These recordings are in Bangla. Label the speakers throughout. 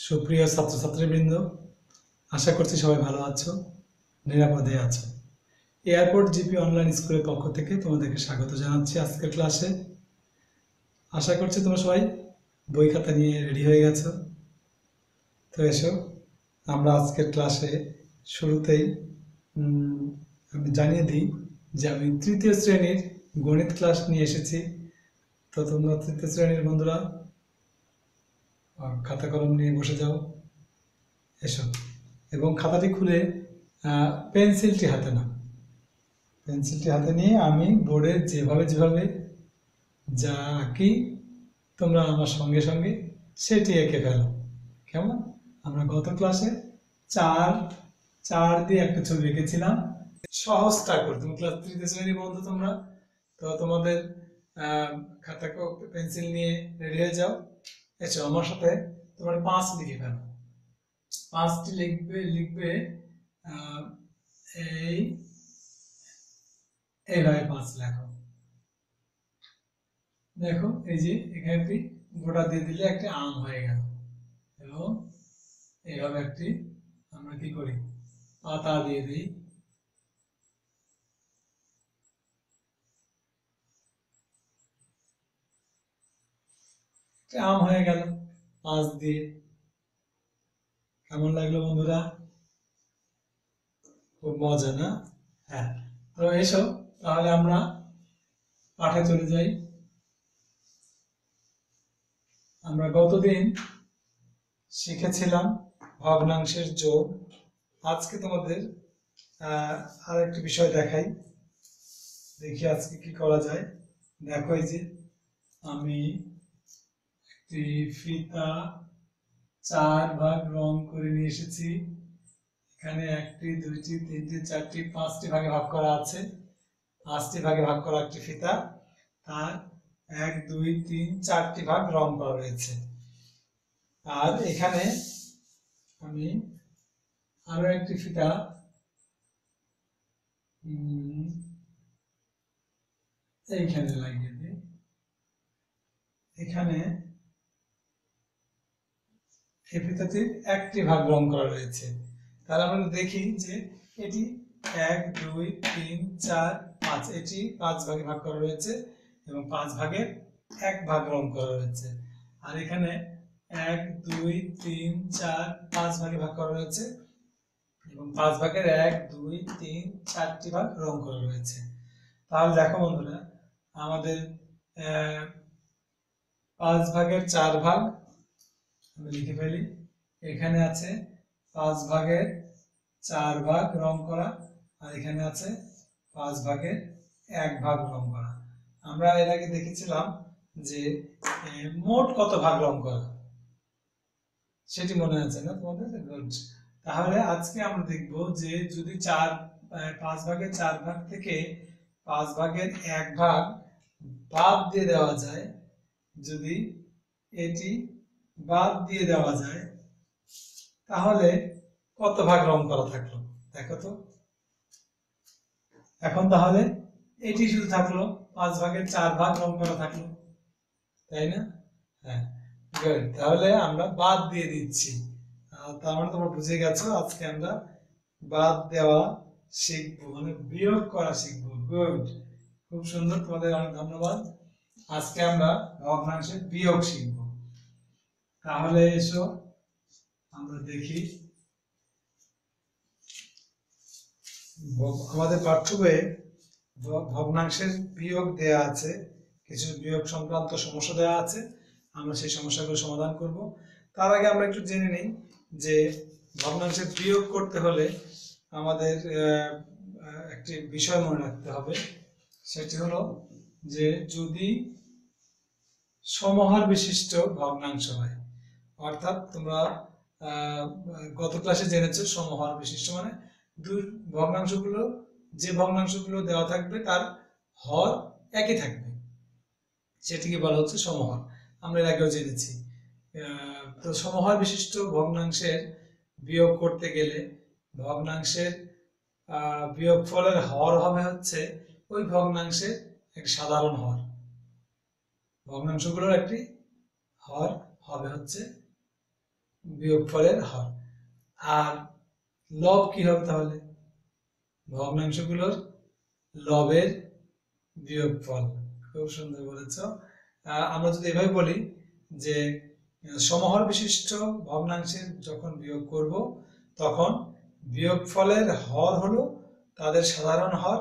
Speaker 1: সুপ্রিয় ছাত্রছাত্রীবৃন্দ, আশা করছি সবাই ভালো আছো, নিরাপদে আছো। এয়ারপোর্ট জিপি অনলাইন স্কুলের পক্ষ থেকে তোমাদেরকে স্বাগত জানাচ্ছি আজকের ক্লাসে। আশা করছি তোমরা সবাই বই খাতা নিয়ে রেডি হয়ে গেছো। তো এসো, আমরা আজকের ক্লাসে শুরুতেই আমি জানিয়ে দিই যে আমি তৃতীয় শ্রেণীর গণিত ক্লাস নিয়ে এসেছি। তো তোমরা তৃতীয় শ্রেণীর বন্ধুরা খাতা কলম নিয়ে বসে যাও, এসো, এবং খাতাটি খুলে পেন্সিলটি হাতে নাও। পেন্সিলটি হাতে নিয়ে আমি বোর্ডে যেভাবে যেভাবে যা আঁকি তোমরা আমার সঙ্গে সঙ্গে সেটি এঁকে ফেলো। কেমন? আমরা গত ক্লাসে চার চার দিয়ে একটা ছবি এঁকেছিলাম। সহজটা করি, তুমি ক্লাস তৃতীয় শ্রেণীর বন্ধু তোমরা, তো তোমাদের খাতা পেন্সিল নিয়ে রেডি হয়ে যাও। এসো আমার সাথে, তোমার 5 লিখে ফেলো। 5টি লিখবে এইভাবে 5 লেখো। দেখো এই যে এখানে একটি গোটা দিয়ে দিলে একটি আম হয়ে গেল, এবং এইভাবে একটি আমরা কি করি, পাতা দিয়ে দিই। আম হয়ে গেল 5 দিয়ে। কেমন লাগলো বন্ধুরা? খুব মজা না? হ্যাঁ, তো এসো তাহলে আমরা পাঠে চলে যাই। আমরা গতদিন শিখেছিলাম ভগ্নাংশের যোগ। আজকে তোমাদের আর একটি বিষয় দেখাই, দেখি আজকে কি করা যায়। দেখো এই যে আমি একটি ফিতা 4 ভাগ রং করে নিয়ে এসেছি। এখানে 1টি 2টি 3টি 4টি 5টি ভাগে ভাগ করা আছে। 5টি ভাগে ভাগ করা একটি ফিতা, তার 1 2 3 4টি ভাগ রং করা রয়েছে। আর এখানে আমি আরো একটি ফিতা এইখানে লাগিয়ে দিই। এখানে এই ফিতাটির 1টি ভাগ রং করা রয়েছে। তাহলে আমরা দেখি যে এটি 1 2 3 4 5, এটি 5 ভাগে ভাগ করা রয়েছে এবং 5 ভাগের 1 ভাগ রং করা রয়েছে। আর এখানে 1 2 3 4 5 ভাগে ভাগ করা রয়েছে এবং 5 ভাগের 1 2 3 4টি ভাগ রং করা রয়েছে। তাহলে দেখো বন্ধুরা, আমাদের 5 ভাগের 4 ভাগ আমি লিখে ফেলি। এখানে আছে 5 ভাগের 4 ভাগ রং করা, আর এখানে আছে 5 ভাগের 1 ভাগ রং করা। আমরা এর আগে দেখেছিলাম যে মোট কত ভাগ রং করা, সেটি মনে আছে না তোমাদের? গুড। তাহলে আজকে আমরা দেখব যে যদি 5 ভাগের 4 ভাগ থেকে 5 ভাগের 1 ভাগ বাদ দিয়ে দেওয়া যায়, যদি এটি বাদ দিয়ে দেওয়া যায় তাহলে কত ভাগ রং করা থাকলো দেখো তো। এখন তাহলে এটি শুধু থাকলো, 5 ভাগের 4 ভাগ রং করা থাকলো, তাই না? হ্যাঁ, গুড। তাহলে আমরা বাদ দিয়ে দিচ্ছি। তার মানে তোমরা বুঝে গেছো আজকে আমরা বাদ দেওয়া শিখবো, মানে বিয়োগ করা শিখবো। গুড, খুব সুন্দর, তোমাদের অনেক ধন্যবাদ। আজকে আমরা ভগ্নাংশের বিয়োগ শিখবো। তাহলে এসো আমরা দেখি, আমাদের পাঠ্য বইয়ে ভগ্নাংশের বিয়োগ দেয়া আছে, কিছু বিয়োগ সংক্রান্ত সমস্যা দেওয়া আছে, আমরা সেই সমস্যাগুলো সমাধান করব। তার আগে আমরা একটু জেনে নিই যে ভগ্নাংশের বিয়োগ করতে হলে আমাদের একটি বিষয় মনে রাখতে হবে, সেটি হলো যে যদি সমহার বিশিষ্ট ভগ্নাংশ হয়, অর্থাৎ তোমরা গত ক্লাসে জেনেছো সমহার বিশিষ্ট মানে দুই ভগ্নাংশগুলো, যে ভগ্নাংশগুলো দেওয়া থাকবে তার হর একই থাকবে, সেটিকে বলা হচ্ছে সমহার। আমরা এর আগেও জেনেছি। তো সমহার বিশিষ্ট ভগ্নাংশের বিয়োগ করতে গেলে ভগ্নাংশের বিয়োগফলের হর হবে হচ্ছে ওই ভগ্নাংশের একটি সাধারণ হর। ভগ্নাংশগুলোর একটি হর হবে হচ্ছে বিয়োগফলের হর। আর লব কি হবে তাহলে? ভগ্নাংশগুলোর লবের বিয়োগফল। খুব সুন্দর বলেছ। আমরা যদি এভাবে বলি যে সমহর বিশিষ্ট ভগ্নাংশের যখন বিয়োগ করব তখন বিয়োগফলের হর হলো তাদের সাধারণ হর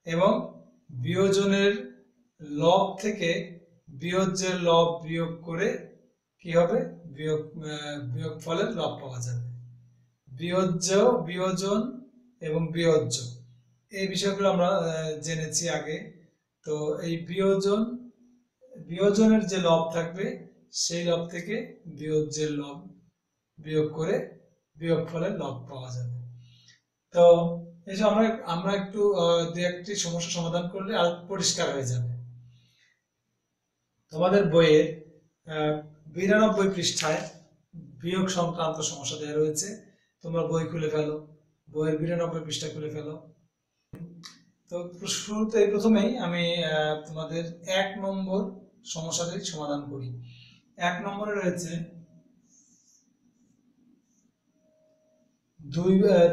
Speaker 1: এবং বিয়োজনের লব থেকে বিয়োজ্যের লব বিয়োগ করে কি হবে? বিয়োগফলের লব পাওয়া যাবে। বিয়োজ্য, বিয়োজন এবং বিয়োজ্য এই বিষয়গুলো আমরা জেনেছি আগে। তো এই বিয়োজনের যে লব থাকবে সেই লব থেকে বিয়োজ্যের লব বিয়োগ করে বিয়োগফলের লব পাওয়া যাবে। তো এই যে আমরা একটু দু একটি সমস্যা সমাধান করলে আর পরিষ্কার হয়ে যাবে। তোমাদের বইয়ের 92 পৃষ্ঠায় বিয়োগ সংক্রান্ত সমস্যা দেওয়া রয়েছে। তোমরা বই খুলে ফেলো, বইয়ের 92 পৃষ্ঠা খুলে ফেলো। তো শুরুতে প্রথমেই আমি তোমাদের 1 নম্বর সমস্যাটি সমাধান করি। 1 নম্বরে রয়েছে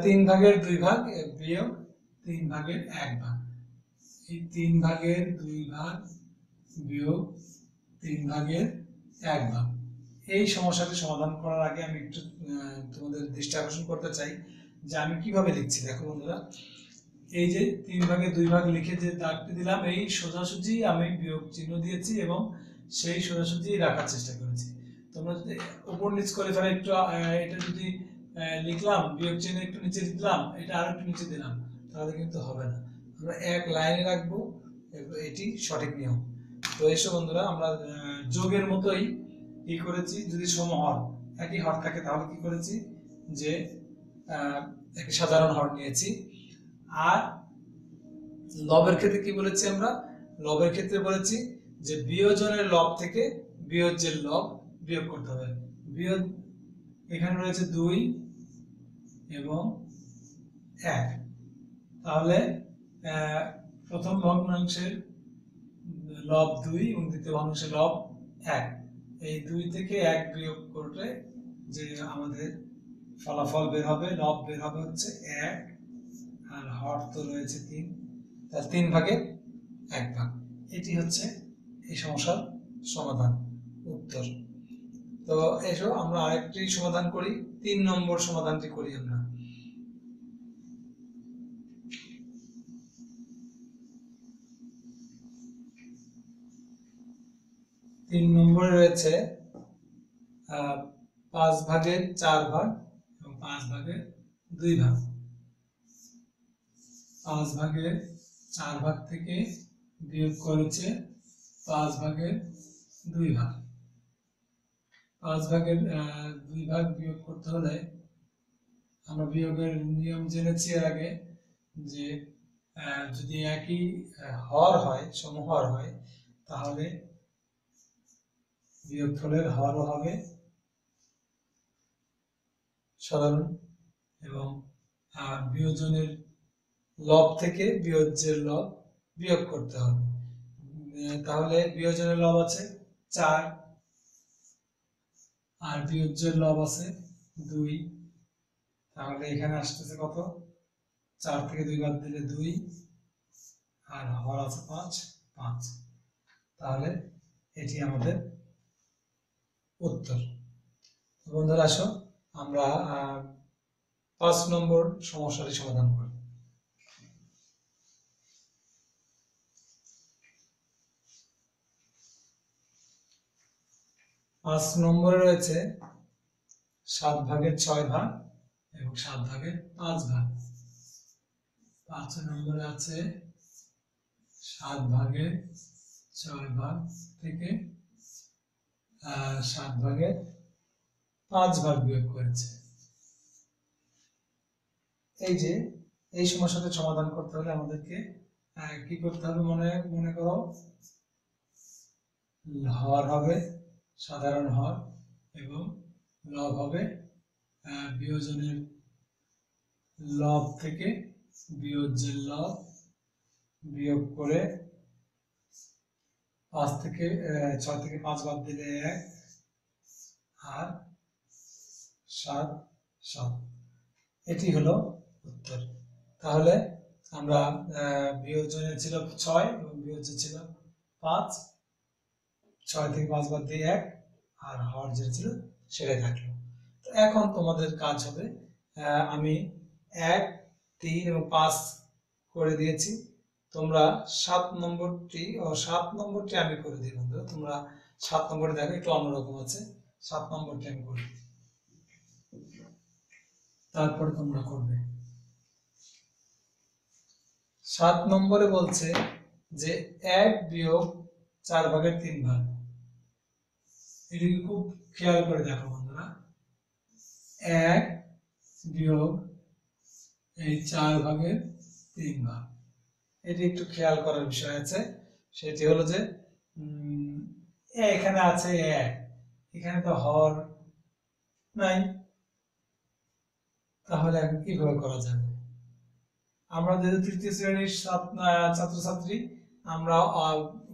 Speaker 1: 3 ভাগের 2 ভাগ বিয়োগ 3 ভাগের 1 ভাগ। এই 3 ভাগের 2 ভাগ বিয়োগ 3 ভাগের 1 ভাগ। এই সমস্যাটি সমাধান করার আগে আমি একটু তোমাদের দৃষ্টি আকর্ষণ করতে চাই যে আমি কিভাবে লিখছি। দেখো বন্ধুরা, এই যে 3 ভাগে 2 ভাগ লিখে যে দাগটি দিলাম এই সোজাসুজি আমি বিয়োগ চিহ্ন দিয়েছি এবং সেই সোজাসুজি রাখার চেষ্টা করেছি। তোমরা যদি উপর নিচ করে ফেলে একটু এটা যদি লিখলাম বিয়োগ চিহ্ন একটু নিচে দিলাম, এটা আর একটু নিচে দিলাম, তাহলে কিন্তু হবে না। আমরা এক লাইনে রাখবো, এটি সঠিক নিয়ম। তো এসব বন্ধুরা আমরা যোগের মতোই কি করেছি, যদি সমহর একই হর থাকে তাহলে কি করেছি যে একটি সাধারণ হর নিয়েছি। আর লবের ক্ষেত্রে কি বলেছি আমরা? লবের ক্ষেত্রে বলেছি যে বিয়োজনের লব থেকে বিয়োজ্যের লব বিয়োগ করতে হবে। বিয়োগ এখানে রয়েছে 2 এবং 1, তাহলে প্রথম ভগ্নাংশের লব 2 এবং দ্বিতীয় ভগ্নাংশের লব 1। এই 2 থেকে 1 বিয়োগ করলে যে আমাদের ফলাফল বের হবে, লব বের হবে হচ্ছে 1, আর হর তো রয়েছে 3, তার 3 ভাগের 1 ভাগ। এটি হচ্ছে এই সমস্যার সমাধান, উত্তর। তো এসো আমরা আরেকটি সমাধান করি, 3 নম্বর সমাধানটি করি আমরা। তিন নম্বরে রয়েছে 5 ভাগের 4 ভাগ এবং 5 ভাগের 2 ভাগ। 5 ভাগের 4 ভাগ থেকে বিয়োগ করেছে 5 ভাগের 2 ভাগ। 5 ভাগের 2 ভাগ বিয়োগ করতে হলে আমরা বিয়োগের নিয়ম জেনেছি এর আগে যে যদি একই হর হয়, সমহর হয়, তাহলে বিয়োগফলের হরও হবে সাধারণ এবং বিয়োজনের লব থেকে বিয়োজ্যের লব বিয়োগ করতে হবে। তাহলে বিয়োজনের লব আছে 4 আর বিয়োজ্যের লব আছে 2, তাহলে এখানে আসতেছে কত? 4 থেকে 2 বাদ দিলে 2 আর হর আছে 5। তাহলে এটি আমাদের উত্তর। বন্ধুরা আসো আমরা 5 নম্বর সমস্যাটি সমাধান করি। 5 নম্বরে রয়েছে 7 ভাগের 6 ভাগ এবং 7 ভাগের 5 ভাগ। 5 নম্বরে আছে 7 ভাগের 6 ভাগ থেকে 7 ভাগের 5 ভাগ বিয়োগ করেছে। এই যে এই সমস্যাটা সমাধান করতে হলে আমাদেরকে কি করতে হবে? মনে করো হর হবে সাধারণ হর এবং লব হবে বিয়োজনের লব থেকে বিয়োজ্যের লব বিয়োগ করে 6 থেকে 5 বাদ দিলে 1 আর 7 7। এটি হলো উত্তর। তাহলে আমরা বিয়োজনে ছিল 6 এবং বিয়োজ্য ছিল 5, 6 থেকে 5 বাদ দিয়ে 1, আর হর যেটা ছিল সেটাই থাকলো। তো এখন তোমাদের কাজ হবে, আমি 1, 3 এবং 5 করে দিয়েছি, তোমরা 7 নম্বরটি আমি করে দিই বন্ধুরা। তোমরা 7 নম্বরে দেখো একটু অন্যরকম আছে, 7 নম্বরটি আমি করি, তারপরে তোমরা করবে। 7 নম্বরে বলছে যে 1 বিয়োগ 4 ভাগের 3 ভাগ। এটিকে খুব খেয়াল করে দেখো বন্ধুরা, 1 বিয়োগ এই 4 ভাগের 3 ভাগ, এটি একটু খেয়াল করার বিষয় আছে। সেটি হলো যে এখানে আছে 1, এখানে তো হর নাই, তাহলে এখন কিভাবে করা যাবে? আমরা যেহেতু তৃতীয় শ্রেণীর ছাত্রছাত্রী, আমরা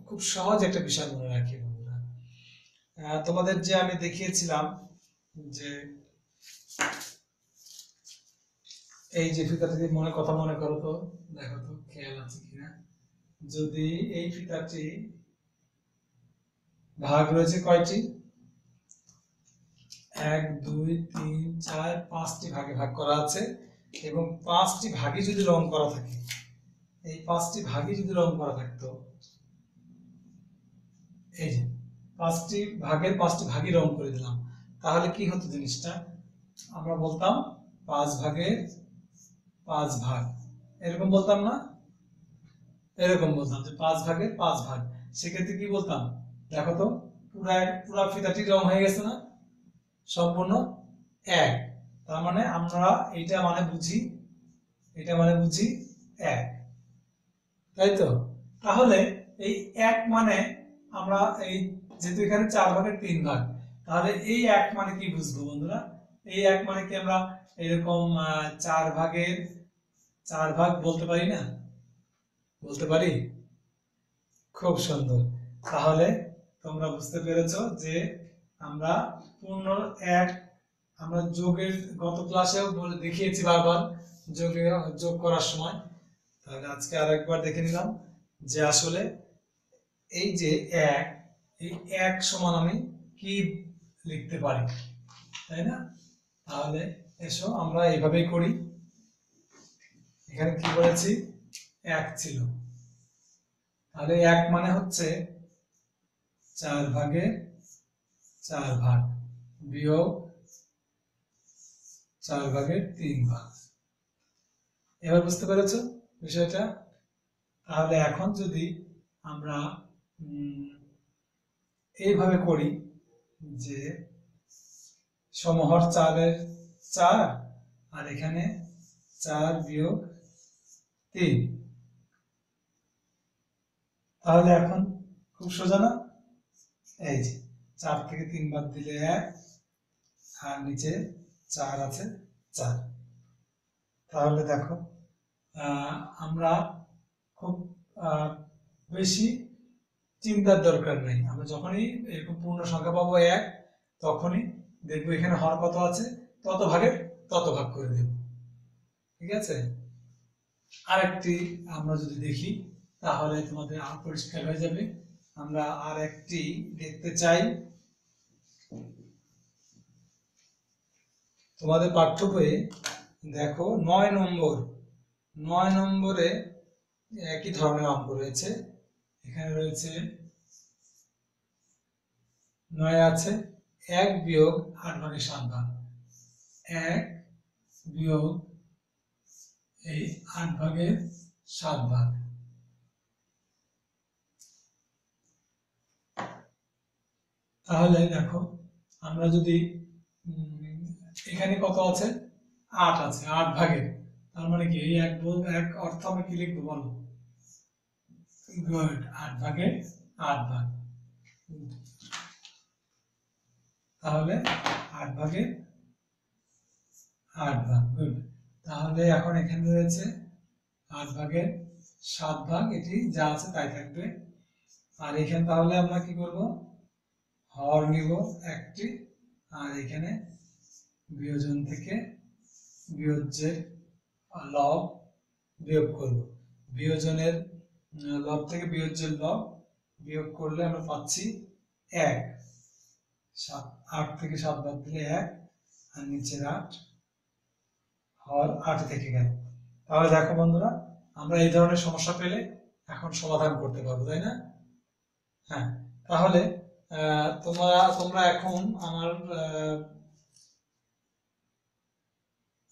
Speaker 1: খুব সহজ একটা বিষয় মনে রাখি বন্ধুরা। তোমাদের যে আমি দেখিয়েছিলাম যে এই যে ফিতাটি কথা মনে করো তো, দেখো তো খেয়াল আছে কিনা। যদি এই ফিতাটি ভাগ রয়েছে কয়টি, 1 2 3 4 5টি ভাগে ভাগ করা আছে, এবং 5টি ভাগে যদি রং করা থাকে, এই 5টি ভাগে যদি রং করা থাকতো, এই যে 5টি ভাগের 5টি ভাগই রং করে দিলাম, তাহলে কি হতো জিনিসটা? আমরা বলতাম 5 ভাগের 5 ভাগ, এরকম বলতাম না? এরকম বলতাম যে 5 ভাগের 5 ভাগ। সেক্ষেত্রে কি বলতাম? দেখো তো, পুরা ফিতাটি রং হয়ে গেছে না, সম্পূর্ণ 1। তার মানে আমরা এটা মানে বুঝি 1, তাই তো? তাহলে এই 1 মানে আমরা এই যেহেতু এখানে 4 ভাগের 3 ভাগ, তাহলে এই 1 মানে কি বুঝবো বন্ধুরা? এই 1 মানে কি আমরা এরকম 4 ভাগের 4 ভাগ বলতে পারি না? বলতে পারি? খুব সুন্দর। তাহলে তোমরা বুঝতে পেরেছো যে আমরা পূর্ণ 1, আমরা যোগের গত ক্লাসেও বলে দেখিয়েছি বারবার যোগ করার সময়। তাহলে আজকে আরেকবার দেখে নিলাম যে আসলে এই যে 1, এই 1 সমান আমি কি লিখতে পারি, তাই না? তাহলে এসো আমরা এইভাবেই করি। এখানে কি বলেছি? 1 ছিল, তাহলে 1 মানে হচ্ছে 4 ভাগের 4 ভাগ বিয়োগ 4 ভাগের 3 ভাগ। এবার বুঝতে পেরেছো বিষয়টা? তাহলে এখন যদি আমরা এইভাবে করি যে সমহর 4-এর 4, আর এখানে 4 বিয়োগ 3, তাহলে এখন খুব সোজা না? এই যে 4 থেকে 3 বাদ দিলে 1, আর নিচে 4 আছে 4। তাহলে দেখো আমরা খুব বেশি চিন্তার দরকার নেই। আমরা যখনই এরকম পূর্ণ সংখ্যা পাবো 1, তখনই দেখবো এখানে হর কত আছে, তত ভাগের তত ভাগ করে দেব। ঠিক আছে? আরেকটি আমরা যদি দেখি তাহলে তোমাদের আরো পরিষ্কার হয়ে যাবে। আমরা আরেকটি দেখতে চাই। তোমাদের পাঠ্য বইয়ে দেখো 9 নম্বরে একই ধরনের অঙ্ক রয়েছে। এখানে রয়েছে 9 আছে 1 বিয়োগ 8 ভাগের 7 ভাগ, 1 বিয়োগ এই 8 ভাগের 7 ভাগ। তাহলে দেখো আমরা যদি এখানে কত আছে? 8 আছে, 8 ভাগের, তার মানে কি এই 1 অর্থ আমরা কি লিখবো বলো? গুড, 8 ভাগের 8 ভাগ। তাহলে 8 ভাগের 8 ভাগ, গুড। তাহলে এখন এখানে রয়েছে 8 ভাগের 7 ভাগ, এটি যা আছে তাই থাকবে। আর এখানে তাহলে আমরা কি করব? হর নিব একটি, আর এখানে বিয়োজন থেকে বিয়োজ্যের লব বিয়োগ করব। বিয়োজনের লব থেকে বিয়োজ্যের লব বিয়োগ করলে আমরা পাচ্ছি 1। 8 থেকে 7 বাদ দিলে 1, আর নিচের 8 হর 8 থেকে গেল। তাহলে দেখো বন্ধুরা, আমরা এই ধরনের সমস্যা পেলে এখন সমাধান করতে পারবো, তাই না? হ্যাঁ, তাহলে তোমরা এখন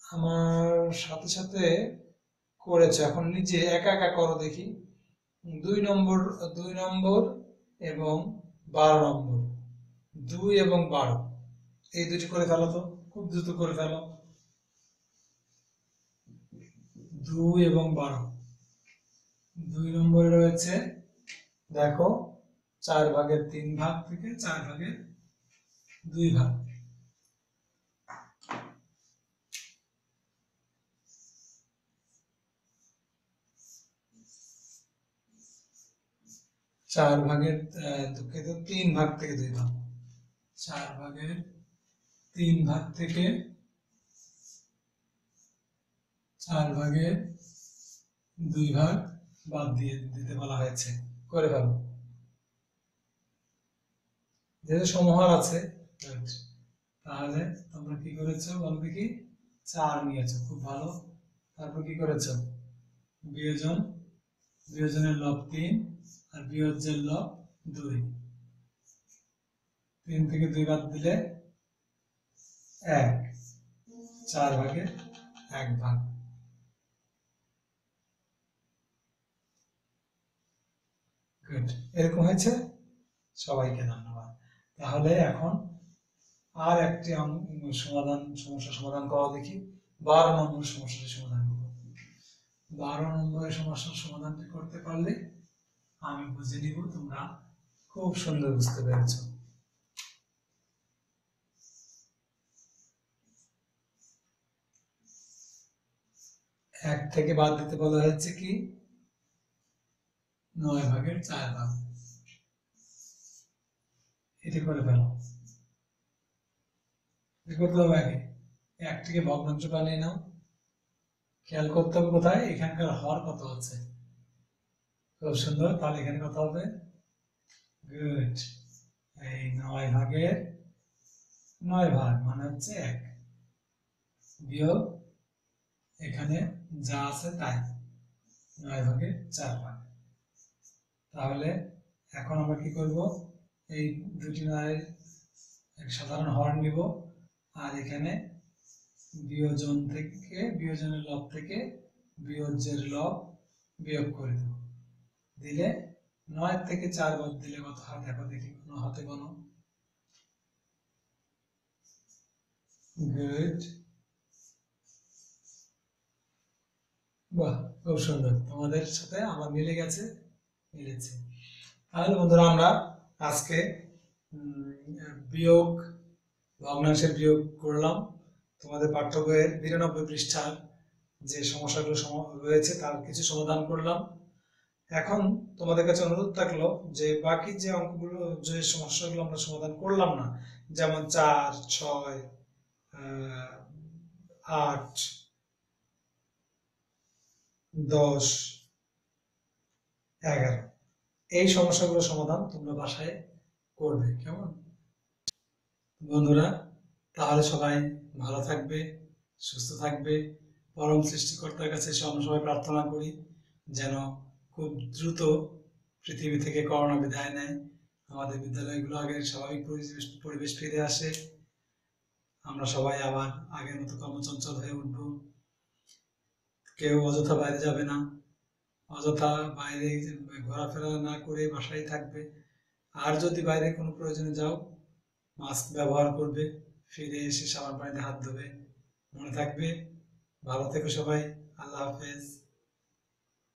Speaker 1: আমার সাথে সাথে করেছো, এখন নিজে একা একা করো দেখি। 2 নম্বর এবং 12 নম্বর, 2 এবং 12 এই দুটি করে ফেলো তো, খুব দ্রুত করে ফেলো। 2 এবং 12, 2 নম্বরে রয়েছে দেখো 4 ভাগের 3 ভাগ থেকে 4 ভাগের 2 ভাগ। 4 ভাগের দুঃখিত 3 ভাগ থেকে 2 ভাগ। 4 ভাগের 3 ভাগ থেকে 4 ভাগের 2 ভাগ বাদ দিয়ে দিতে বলা হয়েছে, করে ফেলো। যেহেতু সমহার আছে তাহলে তোমরা কি করেছো বলো দেখি? 4 নিয়েছো, খুব ভালো। তারপর কি করেছো? বিয়োজনের লব 3 আর বিয়োজ্যের লব 2। 3 থেকে 2 বাদ দিলে 1, 4 ভাগের 1 ভাগ। গুড, এরকম হয়েছে। সবাইকে ধন্যবাদ। তাহলে এখন আর একটি সমস্যা সমাধান করা দেখি। 12 নম্বর সমস্যাটি সমাধান করব। 12 নম্বরের সমস্যার সমাধানটি করতে পারলে আমি বুঝে নিব তোমরা খুব সুন্দর বুঝতে পেরেছ। 1 থেকে বাদ দিতে বলা হয়েছে কি? 9 ভাগের 4 ভাগ। এটি করে ফেলো। কি করতে হবে? আগে 1 থেকে ভগ্নাংশ বানিয়ে নাও। খেয়াল করতে হবে কোথায়, এখানকার হর কত আছে। খুব সুন্দর, তাহলে এখানে কত হবে? গুড, এই 9 ভাগের 9 ভাগ মানে হচ্ছে 1 বিয়োগ এখানে যা আছে তাই 9 ভাগের 4 ভাগ। তাহলে এখন আমরা কি করব? এই দুটি 9 এক সাধারণ হর নিব, আর এখানে বিয়োজনের লব থেকে বিয়োজ্যের লব বিয়োগ করে দেব। দিলে 9 থেকে 4 বাদ দিলে কত হয় দেখো দেখি, কোনো হাতে কোনো। গুড, বাহ, খুব সুন্দর, তোমাদের সাথে আমার মিলেছে। তাহলে বন্ধুরা, আমরা আজকে বিয়োগ, ভগ্নাংশের বিয়োগ করলাম। তোমাদের পাঠ্য বইয়ের 92 পৃষ্ঠার যে সমস্যাগুলো রয়েছে তার কিছু সমাধান করলাম। এখন তোমাদের কাছে অনুরোধ থাকলো যে বাকি যে অঙ্কগুলো, যে সমস্যাগুলো আমরা সমাধান করলাম না, যেমন 4, 6, 8, 10, 11, এই সমস্যাগুলো সমাধান তোমরা বাসায় করবে, কেমন বন্ধুরা? তাহলে সবাই ভালো থাকবে, সুস্থ থাকবে। পরম সৃষ্টিকর্তার কাছে আমরা সবাই প্রার্থনা করি যেন খুব দ্রুত পৃথিবী থেকে করোনা বিদায় নেয়, আমাদের বিদ্যালয়গুলো আগের স্বাভাবিক পরিবেশ ফিরে আসে, আমরা সবাই আবার আগের মতো কর্মচঞ্চল হয়ে উঠব। কেউ অযথা বাইরে যাবে না, অযথা বাইরে ঘোরাফেরা না করে বাসায় থাকবে। আর যদি বাইরে কোনো প্রয়োজনে যাও, মাস্ক ব্যবহার করবে, ফিরে এসে সাবান পানিতে হাত ধোবে। মনে থাকবে, ভালো থেকো সবাই। আল্লাহ হাফেজ।